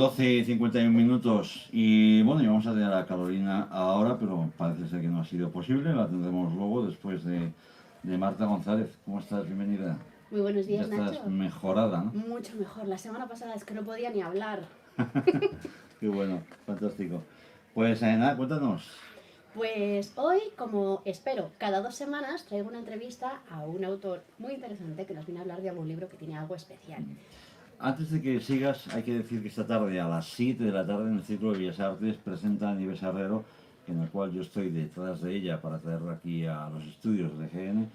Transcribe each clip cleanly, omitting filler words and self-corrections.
12:51 y bueno, y vamos a tener a Carolina ahora, pero parece ser que no ha sido posible. La tendremos luego después de Marta González. ¿Cómo estás? Bienvenida. Muy buenos Ya días, estás Nacho. mejorada, ¿no? Mucho mejor. La semana pasada es que no podía ni hablar. Qué bueno, fantástico. Pues nada, cuéntanos. Pues hoy, como espero, cada 2 semanas traigo una entrevista a un autor muy interesante que nos viene a hablar de algún libro que tiene algo especial. Antes de que sigas, hay que decir que esta tarde a las 7 de la tarde en el Círculo de Bellas Artes presenta a Nieves Herrero, en el cual yo estoy detrás de ella para traerla aquí a los estudios de GN,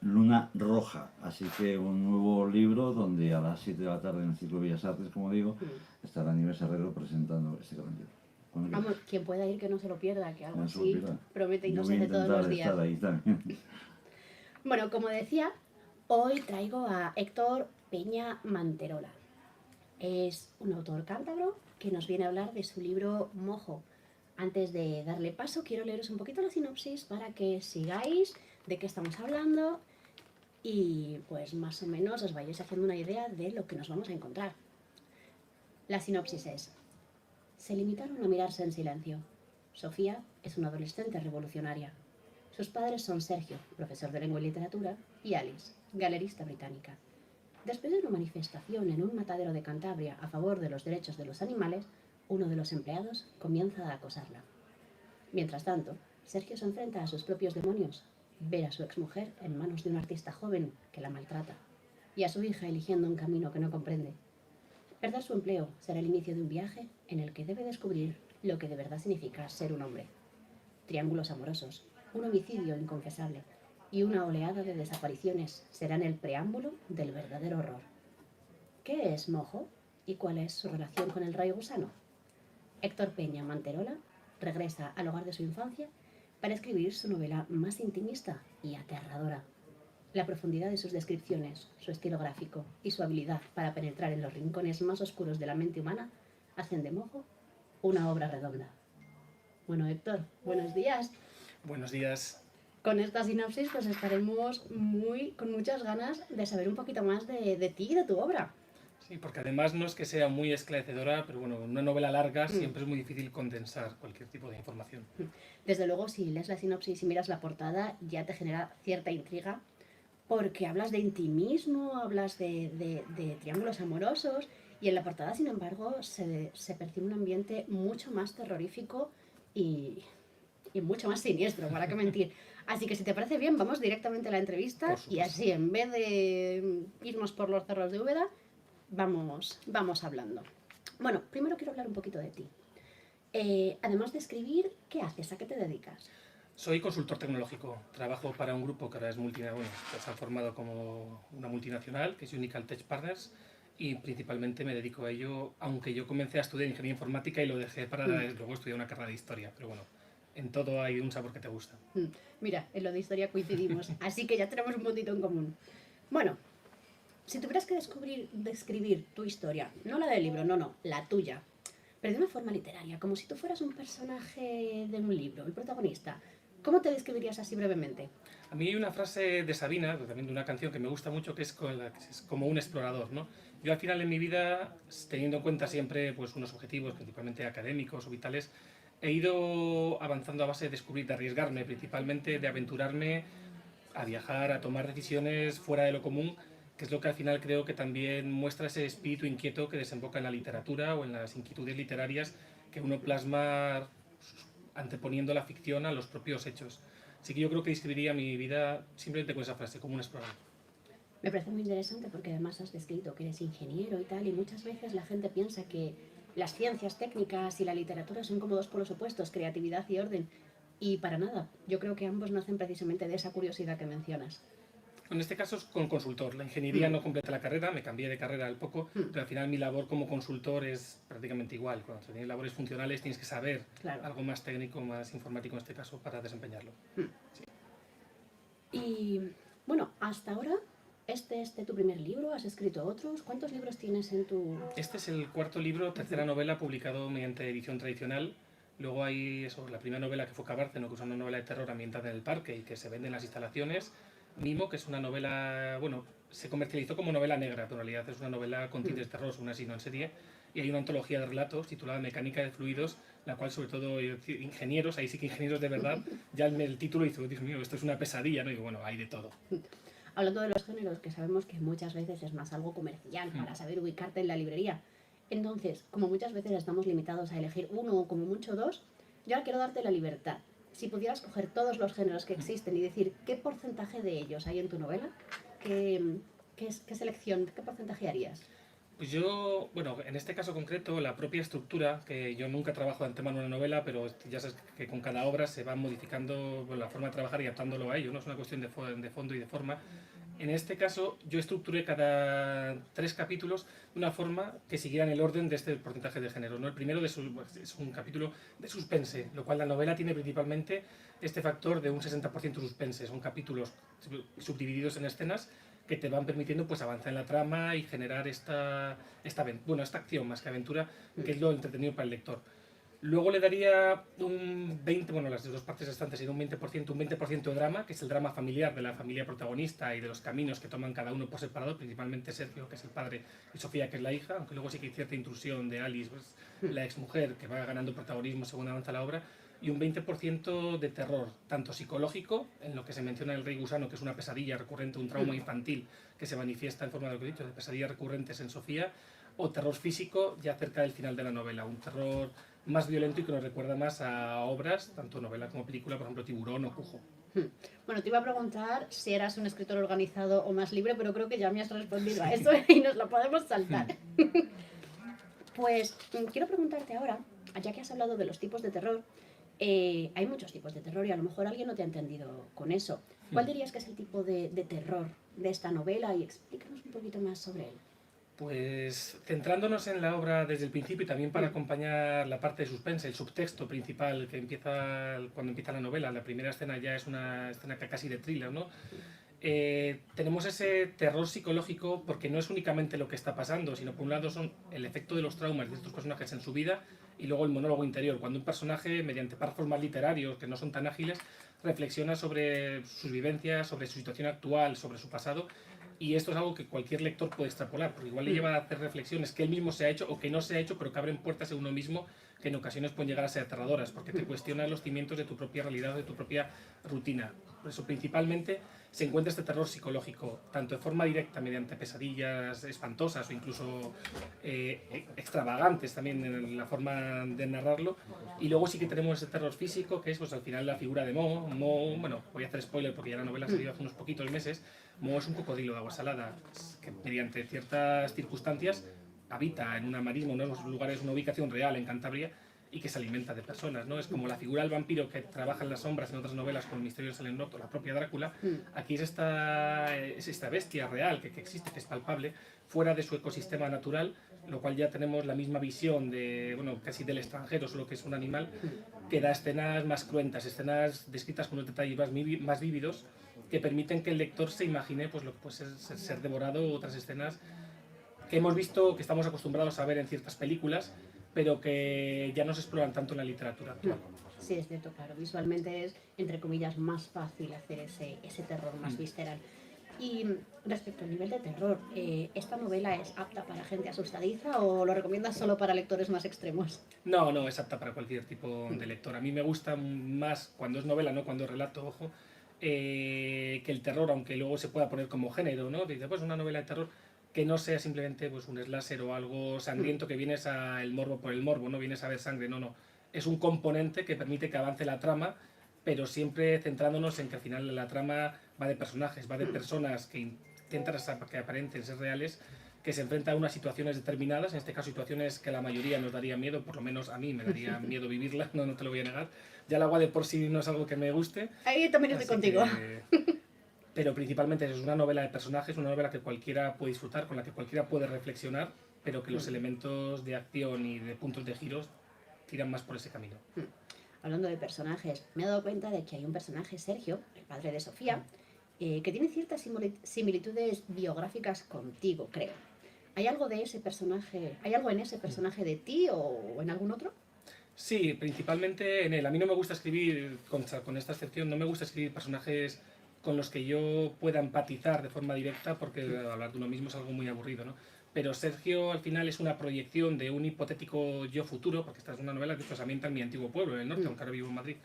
Luna Roja. Así que un nuevo libro donde a las 7 de la tarde en el Círculo de Bellas Artes, como digo, estará Nieves Herrero presentando este gran libro. Vamos, quien pueda ir que no se lo pierda, que algo No se lo así pierda. promete y Yo no voy se a hace todos intentar los días. estar ahí también. Bueno, como decía, hoy traigo a Héctor Peña Manterola. Es un autor cántabro que nos viene a hablar de su libro Mojo. Antes de darle paso, quiero leeros un poquito la sinopsis para que sigáis de qué estamos hablando y pues más o menos os vayáis haciendo una idea de lo que nos vamos a encontrar. La sinopsis es: se limitaron a mirarse en silencio. Sofía es una adolescente revolucionaria. Sus padres son Sergio, profesor de lengua y literatura, y Alice, galerista británica. Después de una manifestación en un matadero de Cantabria a favor de los derechos de los animales, uno de los empleados comienza a acosarla. Mientras tanto, Sergio se enfrenta a sus propios demonios, ver a su exmujer en manos de un artista joven que la maltrata, y a su hija eligiendo un camino que no comprende. Perder su empleo será el inicio de un viaje en el que debe descubrir lo que de verdad significa ser un hombre. Triángulos amorosos, un homicidio inconfesable y una oleada de desapariciones serán el preámbulo del verdadero horror. ¿Qué es Mojo y cuál es su relación con el rey gusano? Héctor Peña Manterola regresa al hogar de su infancia para escribir su novela más intimista y aterradora. La profundidad de sus descripciones, su estilo gráfico y su habilidad para penetrar en los rincones más oscuros de la mente humana hacen de Mojo una obra redonda. Bueno, Héctor, buenos días. Buenos días. Con esta sinopsis pues estaremos con muchas ganas de saber un poquito más de ti y de tu obra. Sí, porque además no es que sea muy esclarecedora, pero bueno, en una novela larga siempre es muy difícil condensar cualquier tipo de información. Desde luego, si lees la sinopsis y miras la portada, ya te genera cierta intriga, porque hablas de intimismo, hablas de triángulos amorosos, y en la portada, sin embargo, se percibe un ambiente mucho más terrorífico y mucho más siniestro, para qué mentir. Así que si te parece bien, vamos directamente a la entrevista y así, en vez de irnos por los cerros de Úbeda, vamos hablando. Bueno, primero quiero hablar un poquito de ti. Además de escribir, ¿qué haces? ¿A qué te dedicas? Soy consultor tecnológico. Trabajo para un grupo que ahora es multinacional, que se ha formado como una multinacional, que es Unical Tech Partners, y principalmente me dedico a ello, aunque yo comencé a estudiar ingeniería informática y lo dejé para luego estudiar una carrera de historia. Pero bueno, en todo hay un sabor que te gusta. Mira, en lo de historia coincidimos, así que ya tenemos un puntito en común. Bueno, si tuvieras que describir tu historia, no la del libro, no, la tuya, pero de una forma literaria, como si tú fueras un personaje de un libro, el protagonista, ¿cómo te describirías así brevemente? A mí hay una frase de Sabina, también de una canción que me gusta mucho, que es como un explorador, ¿no? Yo al final en mi vida, teniendo en cuenta siempre pues, unos objetivos principalmente académicos o vitales, he ido avanzando a base de descubrir, de arriesgarme, principalmente de aventurarme a viajar, a tomar decisiones fuera de lo común, que es lo que al final creo que también muestra ese espíritu inquieto que desemboca en la literatura o en las inquietudes literarias que uno plasma anteponiendo la ficción a los propios hechos. Así que yo creo que describiría mi vida simplemente con esa frase, como un explorador. Me parece muy interesante porque además has descrito que eres ingeniero y tal, y muchas veces la gente piensa que las ciencias técnicas y la literatura son como dos polos opuestos, creatividad y orden. Y para nada, yo creo que ambos nacen precisamente de esa curiosidad que mencionas. En este caso es con consultor. La ingeniería no completa la carrera, me cambié de carrera al poco, pero al final mi labor como consultor es prácticamente igual. Cuando tienes labores funcionales tienes que saber algo más técnico, más informático en este caso, para desempeñarlo. Sí. Y bueno, hasta ahora, este es tu primer libro, ¿has escrito otros? ¿Cuántos libros tienes en tu...? Este es el cuarto libro, tercera novela, publicado mediante edición tradicional. Luego hay la primera novela que fue Cabárceno, que es una novela de terror ambientada en el parque y que se vende en las instalaciones. Mimo, que es una novela, bueno, se comercializó como novela negra, pero en realidad es una novela con tintes de terror, aún así no en serie. y hay una antología de relatos titulada Mecánica de Fluidos, la cual sobre todo ingenieros, ahí sí que ingenieros de verdad, ya el título dice, Dios mío, esto es una pesadilla, ¿no? Y bueno, hay de todo. Hablando de los géneros, que sabemos que muchas veces es más algo comercial para saber ubicarte en la librería. Entonces, como muchas veces estamos limitados a elegir uno o como mucho dos, yo ahora quiero darte la libertad. Si pudieras coger todos los géneros que existen y decir qué porcentaje de ellos hay en tu novela, ¿qué selección, qué porcentaje harías? Pues yo, bueno, en este caso concreto, la propia estructura, que yo nunca trabajo de antemano una novela, pero ya sabes que con cada obra se va modificando la forma de trabajar y adaptándolo a ello, ¿no? Es una cuestión de fondo y de forma. En este caso, yo estructuré cada 3 capítulos de una forma que siguieran el orden de este porcentaje de género, ¿no? El primero es un capítulo de suspense, lo cual la novela tiene principalmente este factor de un 60% suspense. Son capítulos subdivididos en escenas que te van permitiendo pues avanzar en la trama y generar esta acción más que aventura, que es lo entretenido para el lector. Luego le daría un 20%, bueno, las dos partes restantes sería un 20% de drama, que es el drama familiar de la familia protagonista y de los caminos que toman cada uno por separado, principalmente Sergio, que es el padre, y Sofía, que es la hija, aunque luego sí que hay cierta intrusión de Alice, pues, la exmujer, que va ganando protagonismo según avanza la obra, y un 20% de terror, tanto psicológico, en lo que se menciona el rey gusano, que es una pesadilla recurrente, un trauma infantil que se manifiesta en forma de lo que he dicho, de pesadillas recurrentes en Sofía, o terror físico ya cerca del final de la novela, un terror más violento y que nos recuerda más a obras, tanto novela como película, por ejemplo Tiburón o Cujo. Bueno, te iba a preguntar si eras un escritor organizado o más libre, pero creo que ya me has respondido a eso y nos lo podemos saltar. Pues quiero preguntarte ahora, ya que has hablado de los tipos de terror, hay muchos tipos de terror y a lo mejor alguien no te ha entendido con eso. ¿Cuál dirías que es el tipo de terror de esta novela? Y explícanos un poquito más sobre él. Pues centrándonos en la obra desde el principio y también para acompañar la parte de suspense, el subtexto principal que empieza cuando empieza la novela, la primera escena ya es una escena casi de thriller, ¿no? Tenemos ese terror psicológico porque no es únicamente lo que está pasando, sino por un lado son el efecto de los traumas de estos personajes en su vida y luego el monólogo interior, cuando un personaje, mediante párrafos más literarios que no son tan ágiles, reflexiona sobre sus vivencias, sobre su situación actual, sobre su pasado. Y esto es algo que cualquier lector puede extrapolar, porque igual le lleva a hacer reflexiones que él mismo se ha hecho o que no se ha hecho, pero que abren puertas en uno mismo que en ocasiones pueden llegar a ser aterradoras, porque te cuestionan los cimientos de tu propia realidad o de tu propia rutina. Por eso principalmente se encuentra este terror psicológico, tanto de forma directa mediante pesadillas espantosas o incluso extravagantes también en la forma de narrarlo, y luego sí que tenemos ese terror físico, que es pues al final la figura de Mo. Bueno, voy a hacer spoiler porque ya la novela salió hace unos poquitos meses. Mo es un cocodrilo de agua salada que mediante ciertas circunstancias habita en una marisma, en unos lugares, una ubicación real en Cantabria, y que se alimenta de personas, ¿no? Es como la figura del vampiro que trabaja en las sombras en otras novelas con el misterio de Salem Noto, la propia Drácula. Aquí es esta bestia real que existe, que es palpable, fuera de su ecosistema natural, lo cual ya tenemos la misma visión de, bueno, casi del extranjero, solo que es un animal, que da escenas más cruentas, escenas descritas con unos detalles más vívidos, que permiten que el lector se imagine pues, lo que puede ser devorado, otras escenas que hemos visto, que estamos acostumbrados a ver en ciertas películas, pero que ya no se exploran tanto en la literatura actual. Sí, es cierto, claro. Visualmente es, entre comillas, más fácil hacer ese terror más visceral. Y respecto al nivel de terror, ¿esta novela es apta para gente asustadiza o lo recomiendas solo para lectores más extremos? No, no, es apta para cualquier tipo de lector. A mí me gusta más cuando es novela, no cuando es relato, ojo, que el terror, aunque luego se pueda poner como género, ¿no? Dice, pues una novela de terror que no sea simplemente pues, un slasher o algo sangriento que vienes a el morbo por el morbo, no vienes a ver sangre, no, no. Es un componente que permite que avance la trama, pero siempre centrándonos en que al final la trama va de personajes, va de personas que intentan que aparenten ser reales, que se enfrentan a unas situaciones determinadas, en este caso situaciones que a la mayoría nos daría miedo, por lo menos a mí me daría miedo vivirlas, no te lo voy a negar. Ya el agua de por sí no es algo que me guste. Ahí también estoy contigo. Pero principalmente es una novela de personajes, una novela que cualquiera puede disfrutar, con la que cualquiera puede reflexionar, pero que los elementos de acción y de puntos de giros tiran más por ese camino. Hablando de personajes, me he dado cuenta de que hay un personaje, Sergio, el padre de Sofía, que tiene ciertas similitudes biográficas contigo, creo. ¿Hay algo de ese personaje, hay algo en ese personaje de ti o en algún otro? Sí, principalmente en él. A mí no me gusta escribir, con esta excepción, no me gusta escribir personajes con los que yo pueda empatizar de forma directa, porque hablar de uno mismo es algo muy aburrido, ¿no? pero Sergio al final es una proyección de un hipotético yo futuro, porque esta es una novela que se ambienta en mi antiguo pueblo, en el norte, aunque ahora vivo en Madrid,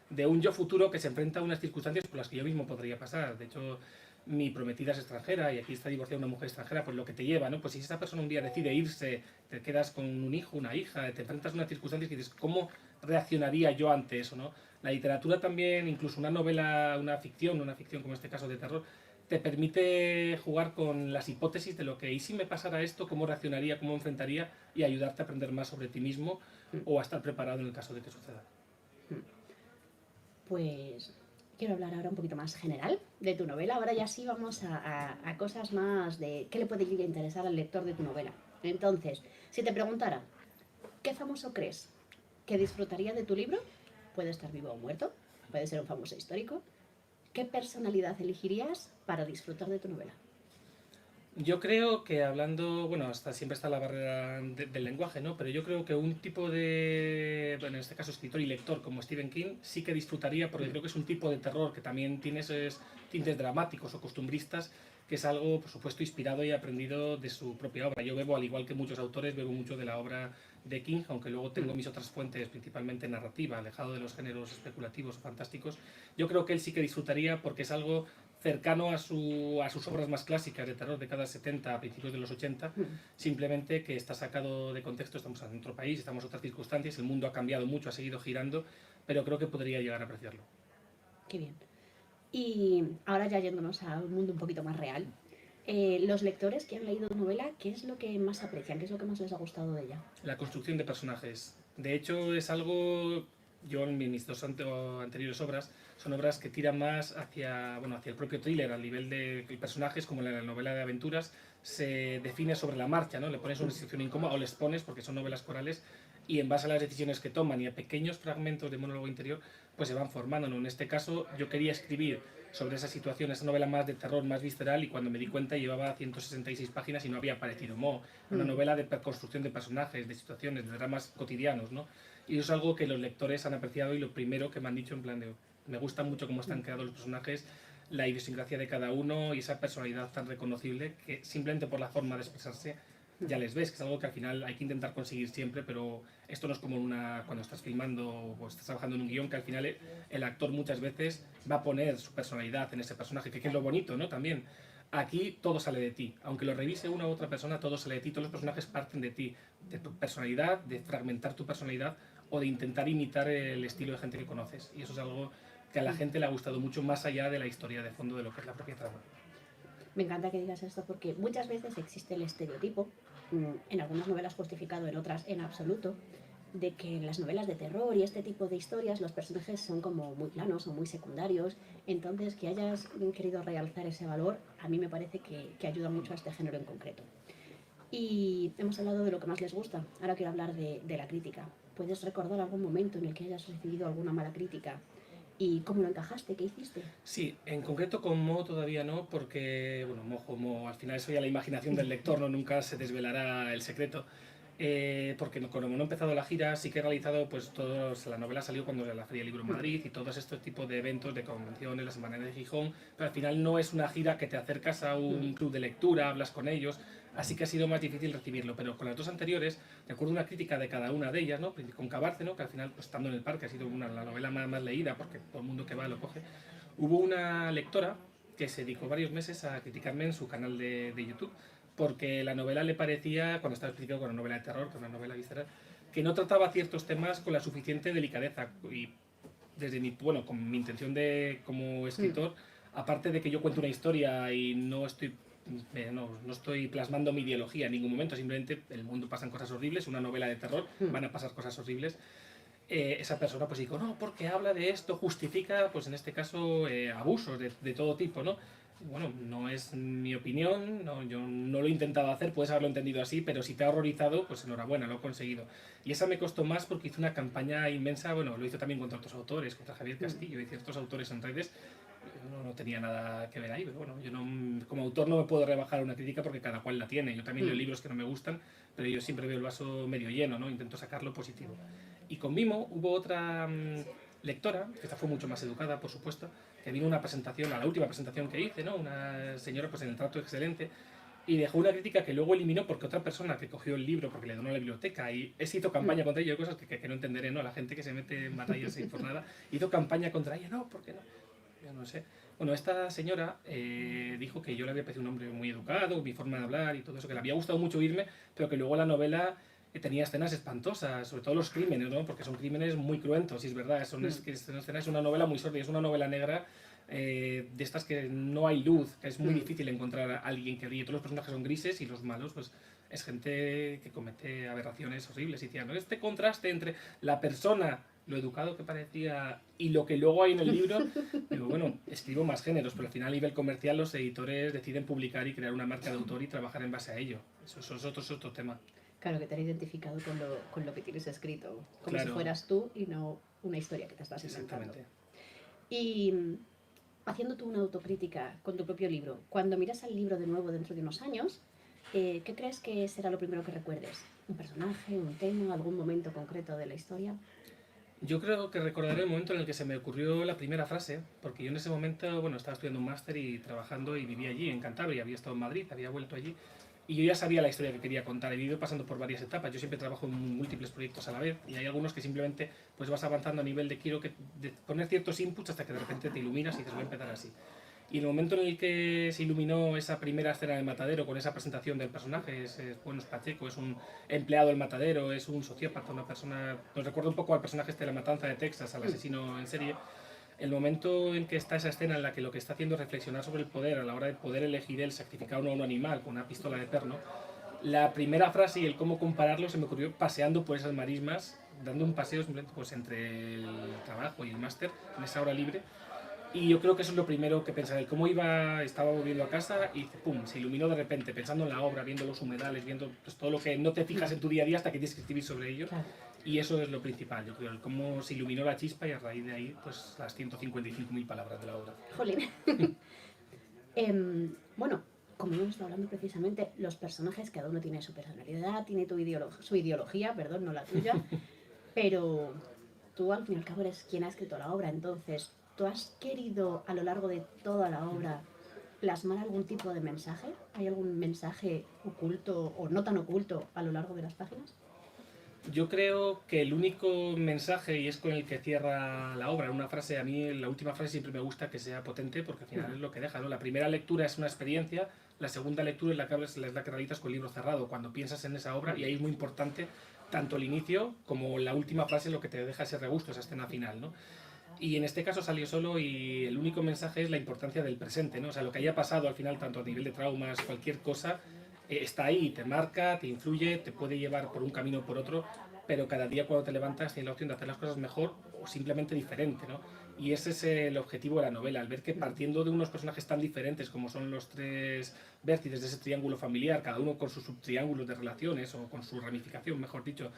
de un yo futuro que se enfrenta a unas circunstancias por las que yo mismo podría pasar. De hecho, mi prometida es extranjera y aquí está divorciada una mujer extranjera, pues lo que te lleva, ¿no? Pues si esa persona un día decide irse, te quedas con un hijo, una hija, te enfrentas a unas circunstancias y dices, ¿cómo reaccionaría yo ante eso, ¿no? La literatura también, incluso una novela, una ficción como en este caso de terror, te permite jugar con las hipótesis de lo que, ¿y si me pasara esto? ¿Cómo reaccionaría? ¿Cómo enfrentaría? Y ayudarte a aprender más sobre ti mismo o a estar preparado en el caso de que suceda. Pues quiero hablar ahora un poquito más general de tu novela. Ahora ya sí vamos a cosas más de qué le puede interesar al lector de tu novela. Entonces, si te preguntara, ¿qué famoso crees que disfrutaría de tu libro? Puede estar vivo o muerto, puede ser un famoso histórico. ¿Qué personalidad elegirías para disfrutar de tu novela? Yo creo que hablando, bueno, hasta siempre está la barrera del lenguaje, ¿no? Pero yo creo que un tipo de, bueno, en este caso escritor y lector como Stephen King, sí que disfrutaría, porque creo que es un tipo de terror que también tiene esos tintes dramáticos o costumbristas, que es algo, por supuesto, inspirado y aprendido de su propia obra. Yo bebo, al igual que muchos autores, bebo mucho de la obra de King, aunque luego tengo mis otras fuentes, principalmente narrativa, alejado de los géneros especulativos o fantásticos. Yo creo que él sí que disfrutaría porque es algo cercano a sus obras más clásicas de terror de década 70 a principios de los 80, simplemente que está sacado de contexto, estamos en otro país, estamos en otras circunstancias, el mundo ha cambiado mucho, ha seguido girando, pero creo que podría llegar a apreciarlo. Qué bien. Y ahora ya yéndonos a un mundo un poquito más real, los lectores que han leído tu novela, ¿qué es lo que más aprecian? ¿Qué es lo que más les ha gustado de ella? La construcción de personajes. De hecho, es algo, yo en mis dos anteriores obras, son obras que tiran más hacia, bueno, hacia el propio thriller, al nivel de personajes, como la novela de aventuras, se define sobre la marcha, ¿no? Le pones una situación incómoda o les pones, porque son novelas corales, y en base a las decisiones que toman y a pequeños fragmentos de monólogo interior, pues se van formando, ¿no? En este caso, yo quería escribir sobre esa situación, esa novela más de terror, más visceral, y cuando me di cuenta llevaba 166 páginas y no había aparecido Mo. Una novela de construcción de personajes, de situaciones, de dramas cotidianos, ¿no? Y eso es algo que los lectores han apreciado y lo primero que me han dicho en plan de, me gusta mucho cómo están creados los personajes, la idiosincrasia de cada uno y esa personalidad tan reconocible que simplemente por la forma de expresarse ya les ves, que es algo que al final hay que intentar conseguir siempre, pero esto no es como cuando estás filmando o estás trabajando en un guión, que al final el actor muchas veces va a poner su personalidad en ese personaje, que es lo bonito, ¿no? También. Aquí todo sale de ti, aunque lo revise una u otra persona, todo sale de ti, todos los personajes parten de ti, de tu personalidad, de fragmentar tu personalidad o de intentar imitar el estilo de gente que conoces. Y eso es algo que a la gente le ha gustado mucho, más allá de la historia de fondo de lo que es la propia trama. Me encanta que digas esto porque muchas veces existe el estereotipo, en algunas novelas justificado, en otras en absoluto, de que en las novelas de terror y este tipo de historias los personajes son como muy planos o muy secundarios. Entonces, que hayas querido realzar ese valor, a mí me parece que ayuda mucho a este género en concreto. Y hemos hablado de lo que más les gusta, ahora quiero hablar de la crítica. ¿Puedes recordar algún momento en el que hayas recibido alguna mala crítica? ¿Y cómo lo encajaste? ¿Qué hiciste? Sí, en concreto con Mo todavía no, porque, bueno, Mo, al final eso ya la imaginación del lector, ¿no? Nunca se desvelará el secreto. Porque como no he empezado la gira, sí que he realizado, pues la novela salió cuando la Feria del Libro en Madrid y todos estos tipos de eventos, de convenciones, la Semana de Gijón, pero al final no es una gira que te acercas a un club de lectura, hablas con ellos, así que ha sido más difícil recibirlo, pero con las dos anteriores, recuerdo una crítica de cada una de ellas, ¿no? Con Cabárceno, que al final, pues, estando en el parque, ha sido la novela más leída, porque todo el mundo que va lo coge. Hubo una lectora que se dedicó varios meses a criticarme en su canal de YouTube, porque la novela le parecía, cuando estaba explicado con una novela de terror, con una novela visceral, que no trataba ciertos temas con la suficiente delicadeza. Y desde con mi intención como escritor, aparte de que yo cuento una historia y no estoy plasmando mi ideología en ningún momento, simplemente el mundo pasan cosas horribles, una novela de terror, van a pasar cosas horribles. Esa persona pues dijo, no, porque habla de esto, justifica, pues en este caso, abusos de todo tipo, ¿no? Bueno, no es mi opinión, no, yo no lo he intentado hacer, puedes haberlo entendido así, pero si te ha horrorizado, pues enhorabuena, lo he conseguido. Y esa me costó más porque hizo una campaña inmensa, bueno, lo hizo también contra otros autores, contra Javier Castillo y ciertos autores en redes. No tenía nada que ver ahí, pero bueno, yo no, como autor no me puedo rebajar una crítica porque cada cual la tiene. Yo también leo libros que no me gustan, pero yo siempre veo el vaso medio lleno, ¿no? Intento sacarlo positivo. Y con Mimo hubo otra lectora, que esta fue mucho más educada, por supuesto, que vino a una presentación, a la última presentación que hice, ¿no? Una señora pues en el trato excelente, y dejó una crítica que luego eliminó porque otra persona que cogió el libro porque le donó a la biblioteca y ese hizo campaña contra ella, cosas que no entenderé, ¿no? La gente que se mete en batallas sin por nada, hizo campaña contra ella, no, ¿por qué no? Yo no sé. Bueno, esta señora dijo que yo le había parecido un hombre muy educado, mi forma de hablar y todo eso, que le había gustado mucho oírme, pero que luego la novela tenía escenas espantosas, sobre todo los crímenes, ¿no? Porque son crímenes muy cruentos, y es verdad, es una novela muy sórdida, es una novela negra de estas que no hay luz, que es muy difícil encontrar a alguien que ríe. Todos los personajes son grises y los malos, pues es gente que comete aberraciones horribles. Y decían, ¿no? Este contraste entre la persona, lo educado que parecía, y lo que luego hay en el libro, digo, bueno, escribo más géneros, pero al final a nivel comercial los editores deciden publicar y crear una marca de autor y trabajar en base a ello. Eso es otro tema. Claro, que te has identificado con lo que tienes escrito, como Claro. si fueras tú y no una historia que te estás inventando. Exactamente. Y haciendo tú una autocrítica con tu propio libro, cuando miras al libro de nuevo dentro de unos años, ¿qué crees que será lo primero que recuerdes? ¿Un personaje, un tema, algún momento concreto de la historia? Yo creo que recordaré el momento en el que se me ocurrió la primera frase, porque yo en ese momento, bueno, estaba estudiando un máster y trabajando y vivía allí, en Cantabria, había estado en Madrid, había vuelto allí, y yo ya sabía la historia que quería contar, he ido pasando por varias etapas, yo siempre trabajo en múltiples proyectos a la vez, y hay algunos que simplemente pues vas avanzando a nivel de de poner ciertos inputs hasta que de repente te iluminas y dices, voy a empezar así. Y en el momento en el que se iluminó esa primera escena del matadero con esa presentación del personaje, es Pacheco, es un empleado del matadero, es un sociópata, una persona... Nos recuerda un poco al personaje de La Matanza de Texas, al asesino en serie. El momento en que está esa escena en la que lo que está haciendo es reflexionar sobre el poder a la hora de poder elegir el sacrificar a un animal con una pistola de perno, la primera frase y el cómo compararlo se me ocurrió paseando por esas marismas, dando un paseo simplemente pues, entre el trabajo y el máster en esa hora libre. Y yo creo que eso es lo primero que pensaba, el cómo estaba volviendo a casa y pum, se iluminó de repente, pensando en la obra, viendo los humedales, viendo pues, todo lo que no te fijas en tu día a día hasta que tienes que escribir sobre ello. Claro. Y eso es lo principal, yo creo, el cómo se iluminó la chispa y a raíz de ahí, pues las 155.000 palabras de la obra. Jolín. Bueno, como hemos estado hablando precisamente, los personajes, cada uno tiene su personalidad, tiene su ideología, perdón, no la tuya, pero tú al fin y al cabo eres quien ha escrito la obra, entonces... ¿Tú has querido a lo largo de toda la obra plasmar algún tipo de mensaje? ¿Hay algún mensaje oculto o no tan oculto a lo largo de las páginas? Yo creo que el único mensaje, y es con el que cierra la obra, una frase, a mí la última frase siempre me gusta que sea potente porque al final es lo que deja, ¿no? La primera lectura es una experiencia, la segunda lectura es la que realizas con el libro cerrado, cuando piensas en esa obra, y ahí es muy importante tanto el inicio como la última frase, lo que te deja ese regusto, esa escena final, ¿no? Y en este caso salió solo y el único mensaje es la importancia del presente, ¿no? O sea, lo que haya pasado al final, tanto a nivel de traumas, cualquier cosa, está ahí, te marca, te influye, te puede llevar por un camino o por otro, pero cada día cuando te levantas tienes la opción de hacer las cosas mejor o simplemente diferente, ¿no? Y ese es el objetivo de la novela, al ver que partiendo de unos personajes tan diferentes como son los tres vértices de ese triángulo familiar, cada uno con sus subtriángulos de relaciones o con su ramificación, mejor dicho,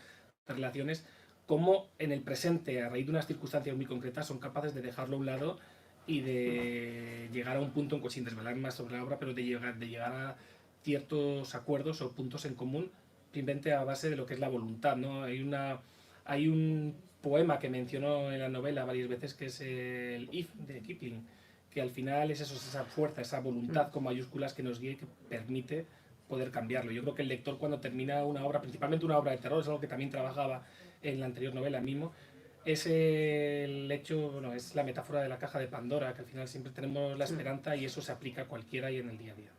de relaciones, cómo en el presente, a raíz de unas circunstancias muy concretas, son capaces de dejarlo a un lado y de llegar a un punto, sin desvelar más sobre la obra, pero de llegar a ciertos acuerdos o puntos en común, simplemente a base de lo que es la voluntad, ¿no? Hay un poema que mencionó en la novela varias veces, que es el If de Kipling, que al final es eso, esa fuerza, esa voluntad con mayúsculas que nos guía y que permite poder cambiarlo. Yo creo que el lector, cuando termina una obra, principalmente una obra de terror, es algo que también trabajaba en la anterior novela mismo, es el hecho, bueno, es la metáfora de la caja de Pandora, que al final siempre tenemos la esperanza y eso se aplica a cualquiera y en el día a día.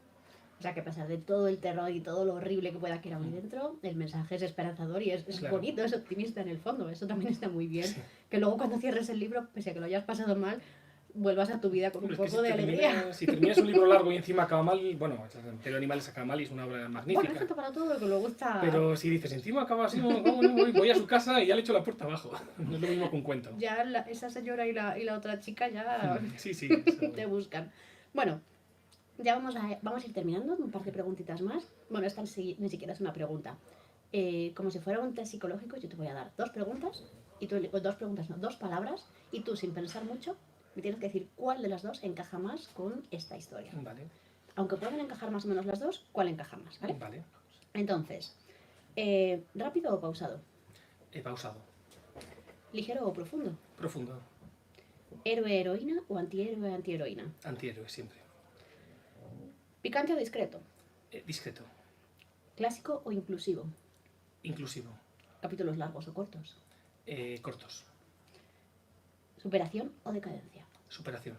O sea, que a pesar de todo el terror y todo lo horrible que pueda quedar ahí dentro, el mensaje es esperanzador y es claro, bonito, es optimista en el fondo, eso también está muy bien. Sí. Que luego cuando cierres el libro, pese a que lo hayas pasado mal, vuelvas a tu vida con un poco de alegría. Si terminas un libro largo y encima acaba mal, bueno, el Animales acaba mal y es una obra magnífica. Bueno, eso para todo lo que luego está... Pero si dices, encima acaba así, voy a su casa y ya le echo la puerta abajo. No es lo mismo que un cuento. Ya esa señora y la otra chica ya sí, te buscan. Bueno, ya vamos a ir terminando, un par de preguntitas más. Bueno, esta ni siquiera es una pregunta. Como si fuera un test psicológico, yo te voy a dar dos preguntas, y tú, dos palabras, y tú, sin pensar mucho, me tienes que decir cuál de las dos encaja más con esta historia. Vale. Aunque puedan encajar más o menos las dos, ¿cuál encaja más? ¿Vale? Vale. Entonces, ¿rápido o pausado? Pausado. ¿Ligero o profundo? Profundo. ¿Héroe-heroína o antihéroe-antiheroína? Antihéroe, siempre. ¿Picante o discreto? Discreto, ¿Clásico o inclusivo? inclusivo, ¿Capítulos largos o cortos? cortos, ¿Superación o decadencia? superación.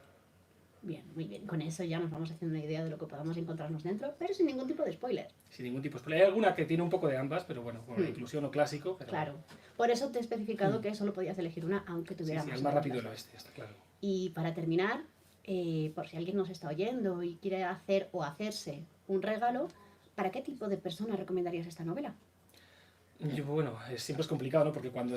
Bien, muy bien. Con eso ya nos vamos haciendo una idea de lo que podamos encontrarnos dentro, pero sin ningún tipo de spoiler. Sin ningún tipo de spoiler. Hay alguna que tiene un poco de ambas, pero bueno, inclusión o clásico. Pero... Claro. Por eso te he especificado que solo podías elegir una, aunque Sí, tuviera sí, más. el más rápido del novelas. oeste, está claro. Y para terminar, por si alguien nos está oyendo y quiere hacer o hacerse un regalo, ¿para qué tipo de persona recomendarías esta novela? Bueno, siempre es complicado, ¿no? Porque cuando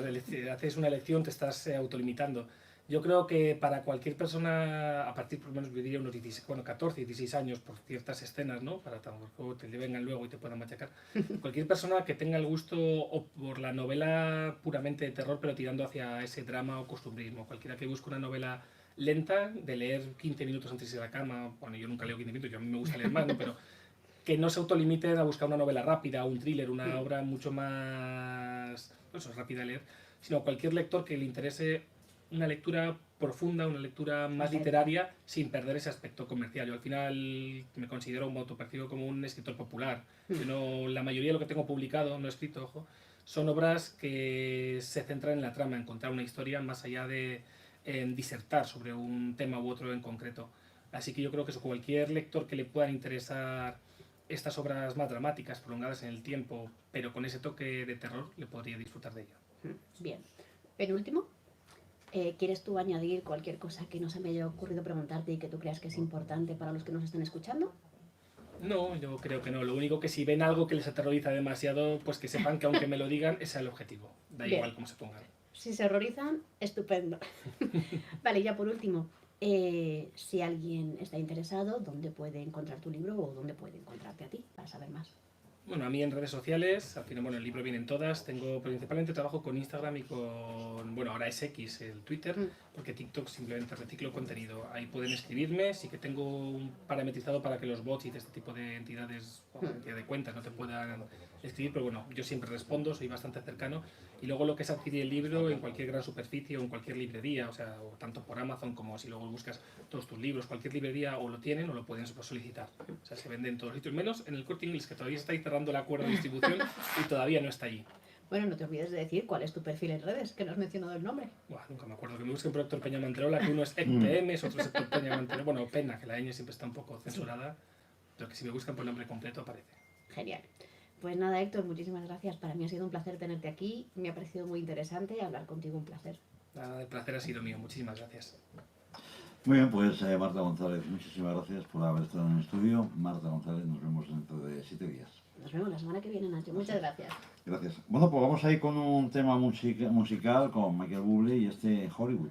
haces una elección te estás autolimitando. Yo creo que para cualquier persona, a partir por lo menos yo diría unos 16, bueno, 14, 16 años por ciertas escenas, ¿no? Para tampoco te vengan luego y te puedan machacar. Cualquier persona que tenga el gusto o por la novela puramente de terror, pero tirando hacia ese drama o costumbrismo. Cualquiera que busque una novela lenta, de leer 15 minutos antes de ir a la cama. Bueno, yo nunca leo 15 minutos, yo a mí me gusta leer más, ¿no? Pero que no se autolimiten a buscar una novela rápida, un thriller, una obra mucho más rápida de leer, sino cualquier lector que le interese una lectura profunda, una lectura más literaria, sin perder ese aspecto comercial. Yo al final me considero, me autopercibo como un escritor popular. Yo no, la mayoría de lo que tengo publicado, no escrito, ojo, son obras que se centran en la trama, en contar una historia más allá de disertar sobre un tema u otro en concreto. Así que yo creo que cualquier lector que le puedan interesar estas obras más dramáticas, prolongadas en el tiempo, pero con ese toque de terror, le podría disfrutar de ello. Bien. Penúltimo, ¿quieres tú añadir cualquier cosa que no se me haya ocurrido preguntarte y que tú creas que es importante para los que nos estén escuchando? No, yo creo que no. Lo único que si ven algo que les aterroriza demasiado, pues que sepan que aunque me lo digan, ese es el objetivo. Da Bien. igual cómo se pongan. Si se horrorizan, estupendo. Vale, ya por último, si alguien está interesado, ¿dónde puede encontrar tu libro o dónde puede encontrarte a ti para saber más? Bueno, a mí en redes sociales, al final, bueno, el libro viene en todas. Tengo principalmente trabajo con Instagram y con, bueno, ahora es X, el Twitter, porque TikTok simplemente reciclo contenido. Ahí pueden escribirme, sí que tengo un parametrizado para que los bots y de este tipo de entidades, de cuentas, no te puedan escribir, pero bueno, yo siempre respondo, soy bastante cercano. Y luego lo que es adquirir el libro en cualquier gran superficie o en cualquier librería, o sea, o tanto por Amazon como si luego buscas todos tus libros, cualquier librería o lo tienen o lo pueden solicitar. O sea, se venden en todos los sitios, menos en el Corte Inglés, que todavía está ahí cerrando el acuerdo de distribución y todavía no está allí. Bueno, no te olvides de decir cuál es tu perfil en redes, que no has mencionado el nombre. Buah, nunca me acuerdo, que me busquen por Héctor Peña Manterola, que uno es ECPM, otro es Héctor Peña Manterola, bueno, Pena, que la ñ siempre está un poco censurada, pero que si me buscan por nombre completo aparece. Genial. Pues nada, Héctor, muchísimas gracias. Para mí ha sido un placer tenerte aquí. Me ha parecido muy interesante hablar contigo, un placer. Nada, el placer ha sido mío, muchísimas gracias. Muy bien, pues Marta González, muchísimas gracias por haber estado en el estudio. Marta González, nos vemos dentro de 7 días. Nos vemos la semana que viene, Nacho. Muchas gracias. Gracias. Bueno, pues vamos a ir con un tema musical con Michael Bublé y Hollywood.